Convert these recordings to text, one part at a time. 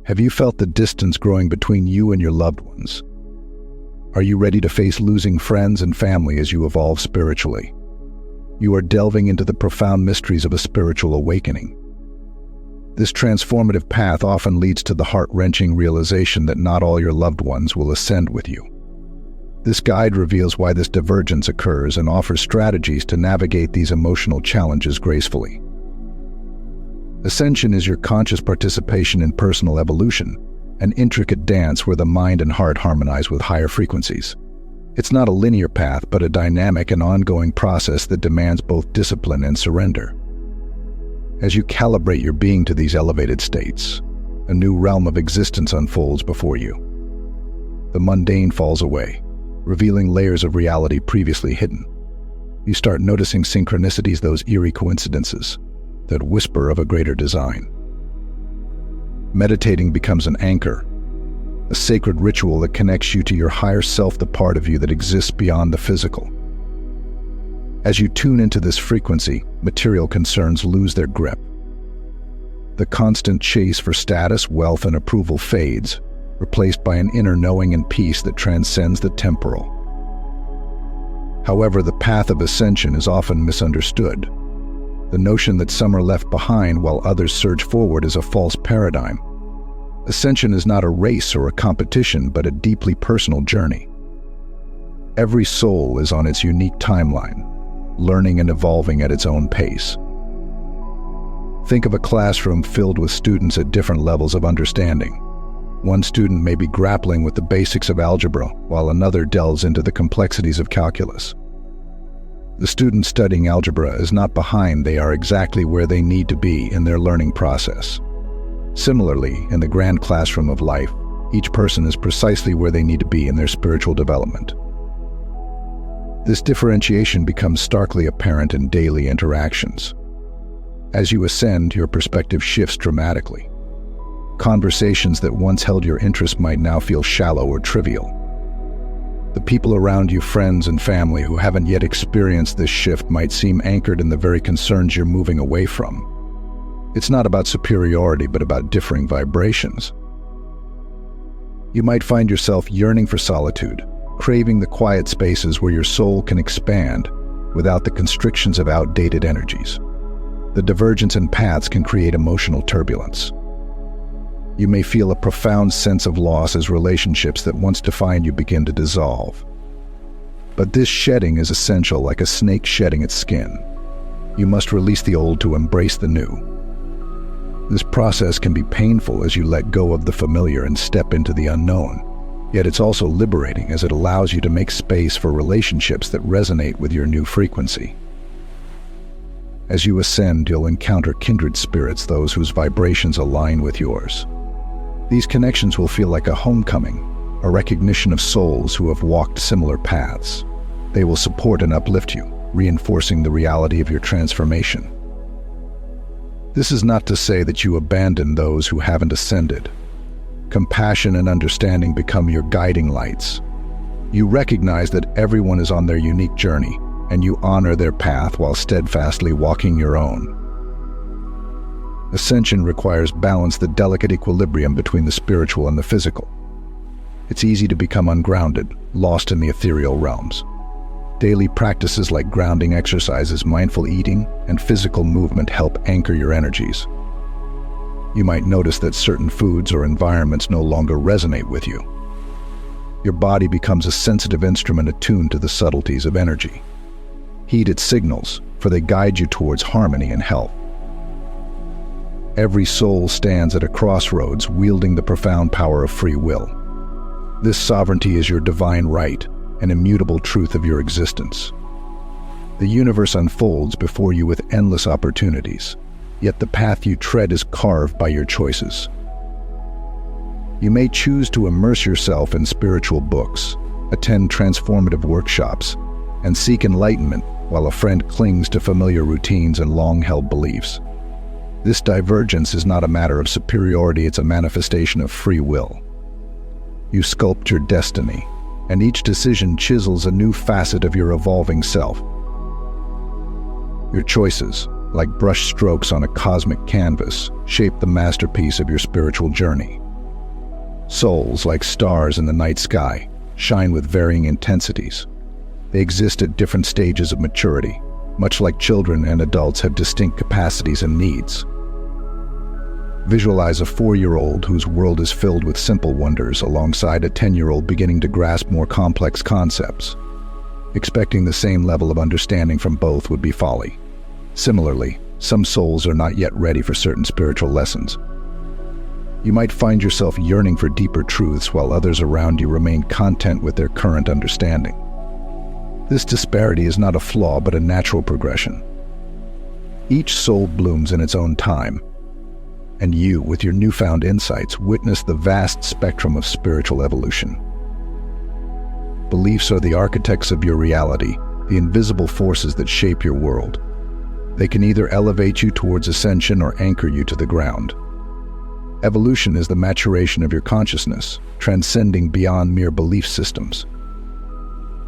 Have you felt the distance growing between you and your loved ones? Are you ready to face losing friends and family as you evolve spiritually? You are delving into the profound mysteries of a spiritual awakening. This transformative path often leads to the heart-wrenching realization that not all your loved ones will ascend with you. This guide reveals why this divergence occurs and offers strategies to navigate these emotional challenges gracefully. Ascension is your conscious participation in personal evolution, an intricate dance where the mind and heart harmonize with higher frequencies. It's not a linear path, but a dynamic and ongoing process that demands both discipline and surrender. As you calibrate your being to these elevated states, a new realm of existence unfolds before you. The mundane falls away, revealing layers of reality previously hidden. You start noticing synchronicities, those eerie coincidences that whisper of a greater design. Meditating becomes an anchor, a sacred ritual that connects you to your higher self, the part of you that exists beyond the physical. As you tune into this frequency, material concerns lose their grip. The constant chase for status, wealth, and approval fades, replaced by an inner knowing and peace that transcends the temporal. However, the path of ascension is often misunderstood. The notion that some are left behind while others surge forward is a false paradigm. Ascension is not a race or a competition, but a deeply personal journey. Every soul is on its unique timeline, learning and evolving at its own pace. Think of a classroom filled with students at different levels of understanding. One student may be grappling with the basics of algebra, while another delves into the complexities of calculus. The student studying algebra is not behind, they are exactly where they need to be in their learning process. Similarly, in the grand classroom of life, each person is precisely where they need to be in their spiritual development. This differentiation becomes starkly apparent in daily interactions. As you ascend, your perspective shifts dramatically. Conversations that once held your interest might now feel shallow or trivial. The people around you, friends and family who haven't yet experienced this shift, might seem anchored in the very concerns you're moving away from. It's not about superiority, but about differing vibrations. You might find yourself yearning for solitude, craving the quiet spaces where your soul can expand without the constrictions of outdated energies. The divergence in paths can create emotional turbulence. You may feel a profound sense of loss as relationships that once defined you begin to dissolve. But this shedding is essential, like a snake shedding its skin. You must release the old to embrace the new. This process can be painful as you let go of the familiar and step into the unknown. Yet it's also liberating, as it allows you to make space for relationships that resonate with your new frequency. As you ascend, you'll encounter kindred spirits, those whose vibrations align with yours. These connections will feel like a homecoming, a recognition of souls who have walked similar paths. They will support and uplift you, reinforcing the reality of your transformation. This is not to say that you abandon those who haven't ascended. Compassion and understanding become your guiding lights. You recognize that everyone is on their unique journey, and you honor their path while steadfastly walking your own. Ascension requires balance, the delicate equilibrium between the spiritual and the physical. It's easy to become ungrounded, lost in the ethereal realms. Daily practices like grounding exercises, mindful eating, and physical movement help anchor your energies. You might notice that certain foods or environments no longer resonate with you. Your body becomes a sensitive instrument attuned to the subtleties of energy. Heed its signals, for they guide you towards harmony and health. Every soul stands at a crossroads, wielding the profound power of free will. This sovereignty is your divine right, an immutable truth of your existence. The universe unfolds before you with endless opportunities, yet the path you tread is carved by your choices. You may choose to immerse yourself in spiritual books, attend transformative workshops, and seek enlightenment while a friend clings to familiar routines and long-held beliefs. This divergence is not a matter of superiority, it's a manifestation of free will. You sculpt your destiny, and each decision chisels a new facet of your evolving self. Your choices, like brush strokes on a cosmic canvas, shape the masterpiece of your spiritual journey. Souls, like stars in the night sky, shine with varying intensities. They exist at different stages of maturity, much like children and adults have distinct capacities and needs. Visualize a 4-year-old whose world is filled with simple wonders alongside a 10-year-old beginning to grasp more complex concepts. Expecting the same level of understanding from both would be folly. Similarly, some souls are not yet ready for certain spiritual lessons. You might find yourself yearning for deeper truths while others around you remain content with their current understanding. This disparity is not a flaw but a natural progression. Each soul blooms in its own time, and you, with your newfound insights, witness the vast spectrum of spiritual evolution. Beliefs are the architects of your reality, the invisible forces that shape your world. They can either elevate you towards ascension or anchor you to the ground. Evolution is the maturation of your consciousness, transcending beyond mere belief systems.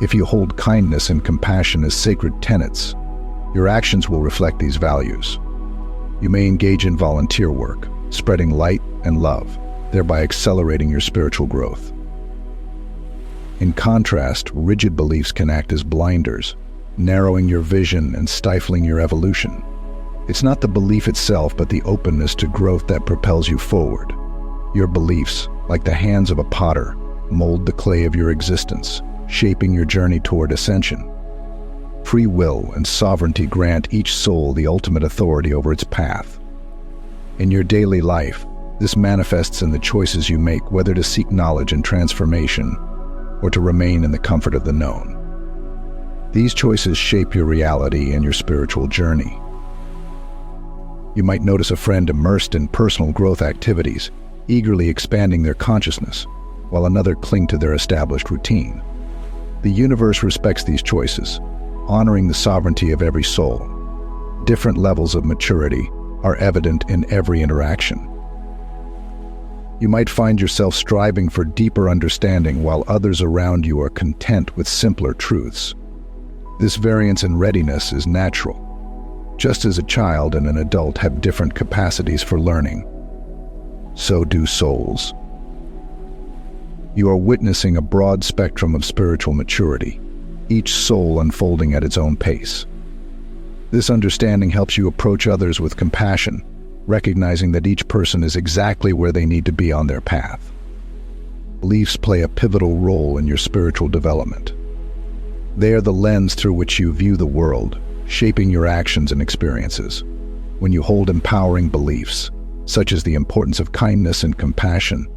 If you hold kindness and compassion as sacred tenets, your actions will reflect these values. You may engage in volunteer work, spreading light and love, thereby accelerating your spiritual growth. In contrast, rigid beliefs can act as blinders, narrowing your vision and stifling your evolution. It's not the belief itself, but the openness to growth that propels you forward. Your beliefs, like the hands of a potter, mold the clay of your existence, shaping your journey toward ascension. Free will and sovereignty grant each soul the ultimate authority over its path. In your daily life, this manifests in the choices you make, whether to seek knowledge and transformation or to remain in the comfort of the known. These choices shape your reality and your spiritual journey. You might notice a friend immersed in personal growth activities, eagerly expanding their consciousness, while another cling to their established routine. The universe respects these choices, honoring the sovereignty of every soul. Different levels of maturity are evident in every interaction. You might find yourself striving for deeper understanding while others around you are content with simpler truths. This variance in readiness is natural, just as a child and an adult have different capacities for learning. So do souls. You are witnessing a broad spectrum of spiritual maturity, each soul unfolding at its own pace. This understanding helps you approach others with compassion, recognizing that each person is exactly where they need to be on their path. Beliefs play a pivotal role in your spiritual development. They are the lens through which you view the world, shaping your actions and experiences. When you hold empowering beliefs, such as the importance of kindness and compassion,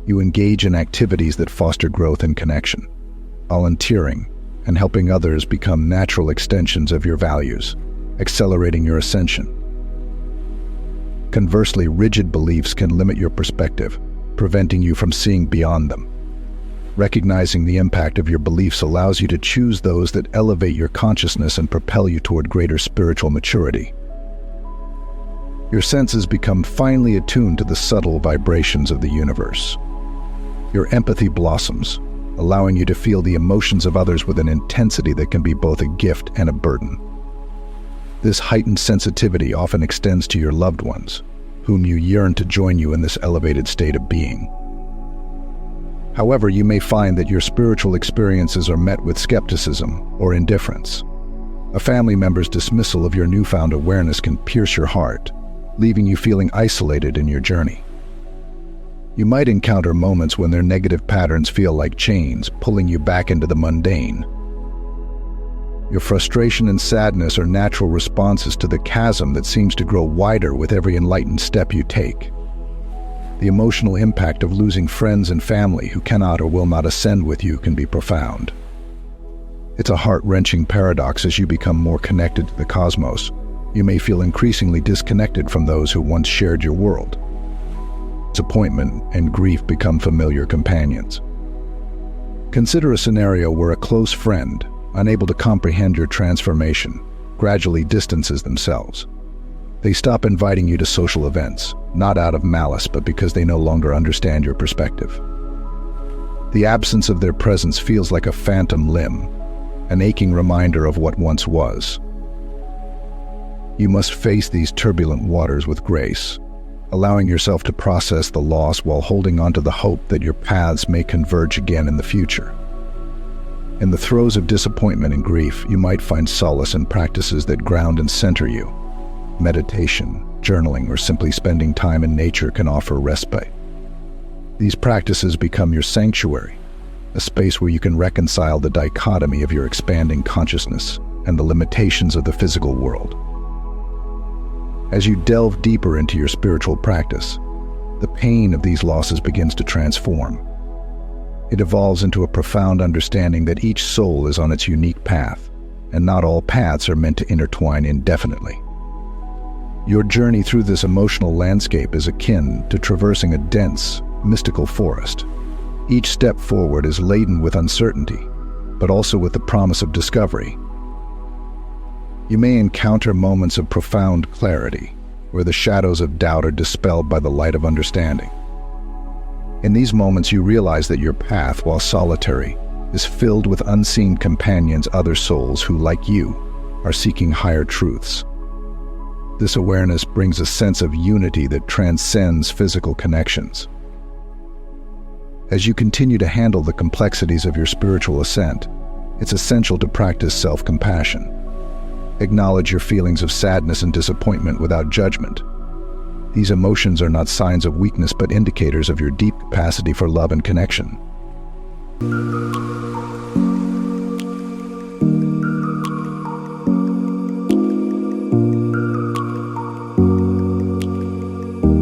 you engage in activities that foster growth and connection. Volunteering and helping others become natural extensions of your values, accelerating your ascension. Conversely, rigid beliefs can limit your perspective, preventing you from seeing beyond them. Recognizing the impact of your beliefs allows you to choose those that elevate your consciousness and propel you toward greater spiritual maturity. Your senses become finely attuned to the subtle vibrations of the universe. Your empathy blossoms, allowing you to feel the emotions of others with an intensity that can be both a gift and a burden. This heightened sensitivity often extends to your loved ones, whom you yearn to join you in this elevated state of being. However, you may find that your spiritual experiences are met with skepticism or indifference. A family member's dismissal of your newfound awareness can pierce your heart, leaving you feeling isolated in your journey. You might encounter moments when their negative patterns feel like chains, pulling you back into the mundane. Your frustration and sadness are natural responses to the chasm that seems to grow wider with every enlightened step you take. The emotional impact of losing friends and family who cannot or will not ascend with you can be profound. It's a heart-wrenching paradox. As you become more connected to the cosmos, you may feel increasingly disconnected from those who once shared your world. Disappointment and grief become familiar companions. Consider a scenario where a close friend, unable to comprehend your transformation, gradually distances themselves. They stop inviting you to social events, not out of malice, but because they no longer understand your perspective. The absence of their presence feels like a phantom limb, an aching reminder of what once was. You must face these turbulent waters with grace, allowing yourself to process the loss while holding on to the hope that your paths may converge again in the future. In the throes of disappointment and grief, you might find solace in practices that ground and center you. Meditation, journaling, or simply spending time in nature can offer respite. These practices become your sanctuary, a space where you can reconcile the dichotomy of your expanding consciousness and the limitations of the physical world. As you delve deeper into your spiritual practice, the pain of these losses begins to transform. It evolves into a profound understanding that each soul is on its unique path, and not all paths are meant to intertwine indefinitely. Your journey through this emotional landscape is akin to traversing a dense, mystical forest. Each step forward is laden with uncertainty, but also with the promise of discovery. You may encounter moments of profound clarity, where the shadows of doubt are dispelled by the light of understanding. In these moments, you realize that your path, while solitary, is filled with unseen companions, other souls who, like you, are seeking higher truths. This awareness brings a sense of unity that transcends physical connections. As you continue to handle the complexities of your spiritual ascent, it's essential to practice self-compassion. Acknowledge your feelings of sadness and disappointment without judgment. These emotions are not signs of weakness but indicators of your deep capacity for love and connection.